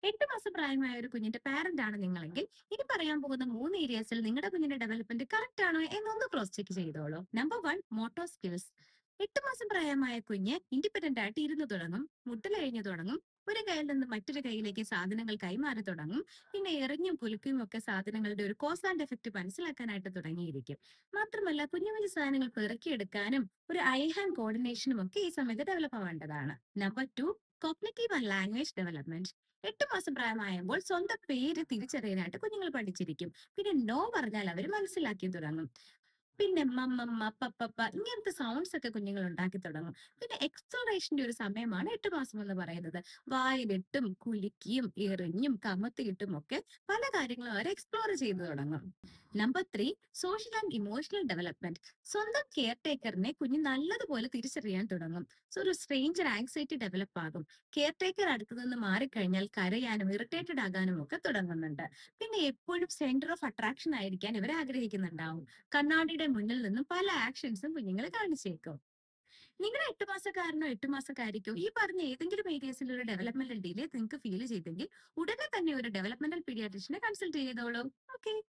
8 മാസം പ്രായമായ ഒരു കുഞ്ഞിന്റെ പാരന്റ് ആണ് നിങ്ങളെങ്കിൽ, ഇനി പറയാൻ പോകുന്ന 3 ഏരിയാസിൽ നിങ്ങളുടെ കുഞ്ഞിന്റെ ഡെവലപ്മെന്റ് കറക്റ്റ് ആണോ എന്നൊന്ന് ക്രോസ് ചെക്ക് ചെയ്തോളൂ. Number 1, motor skills. 8 മാസം പ്രായമായ കുഞ്ഞ് ഇൻഡിപെൻഡന്റ് ആയിട്ട് ഇരുന്ന് തുടങ്ങും, മുട്ടിലഴിഞ്ഞു തുടങ്ങും, ഒരു കയ്യിൽ നിന്ന് മറ്റൊരു കൈയിലേക്ക് സാധനങ്ങൾ കൈമാറി തുടങ്ങും. പിന്നെ എറിഞ്ഞും കുലുക്കിയും ഒക്കെ സാധനങ്ങളുടെ ഒരു കോസ് ആൻഡ് എഫക്ട് മനസ്സിലാക്കാനായിട്ട് തുടങ്ങിയിരിക്കും. മാത്രമല്ല, കുഞ്ഞു കുഞ്ഞു സാധനങ്ങൾ പെറുക്കിയെടുക്കാനും ഒരു ഐ ഹാൻഡ് കോർഡിനേഷനും ഒക്കെ ഈ സമയത്ത് ഡെവലപ്പ് ആവേണ്ടതാണ്. Number 2, cognitive and language development. 8 മാസം പ്രായമായുമ്പോൾ സ്വന്തം പേര് തിരിച്ചറിയാനായിട്ട് കുഞ്ഞുങ്ങൾ പഠിച്ചിരിക്കും. പിന്നെ നോ പറഞ്ഞാൽ അവർ മനസ്സിലാക്കി തുടങ്ങും. പിന്നെ മമ്മമ്മ, പപ്പപ്പ ഇങ്ങനത്തെ സൗണ്ട്സ് ഒക്കെ കുഞ്ഞുങ്ങൾ ഉണ്ടാക്കി തുടങ്ങും. പിന്നെ എക്സ്പ്ലോറേഷന്റെ ഒരു സമയമാണ് 8 മാസം എന്ന് പറയുന്നത്. വായിലിട്ടും കുലുക്കിയും എറിഞ്ഞും കമത്തിയിട്ടും ഒക്കെ പല കാര്യങ്ങളും അവർ എക്സ്പ്ലോർ ചെയ്തു തുടങ്ങും. Number 3, social and emotional development. സ്വന്തം കെയർ ടേക്കറിനെ കുഞ്ഞ് നല്ലതുപോലെ തിരിച്ചറിയാൻ തുടങ്ങും. സോ ഒരു സ്ട്രേഞ്ചർ ആങ്സൈറ്റി ഡെവലപ്പ് ആകും. കെയർ ടേക്കർ അടുത്തു നിന്ന് മാറിക്കഴിഞ്ഞാൽ കരയാനും ഇറിറ്റേറ്റഡ് ആകാനും ഒക്കെ തുടങ്ങുന്നുണ്ട്. പിന്നെ എപ്പോഴും സെന്റർ ഓഫ് അട്രാക്ഷൻ ആയിരിക്കാൻ ഇവർ ആഗ്രഹിക്കുന്നുണ്ടാവും. കണ്ണാടിയുടെ മുന്നിൽ നിന്നും പല ആക്ഷൻസും കുഞ്ഞുങ്ങൾ കാണിച്ചേക്കും. നിങ്ങളുടെ 8 മാസക്കാരനോ 8 മാസക്കാരിക്കോ ഈ പറഞ്ഞ ഏതെങ്കിലും ഏരിയസിൽ ഒരു ഡെവലപ്മെന്റൽ ഡിലേ നിങ്ങൾക്ക് ഫീൽ ചെയ്തെങ്കിൽ, ഉടനെ തന്നെ ഒരു ഡെവലപ്മെന്റൽ പീഡിയാട്രിഷ്യനെ കൺസൾട്ട് ചെയ്തോളൂ. ഓക്കെ.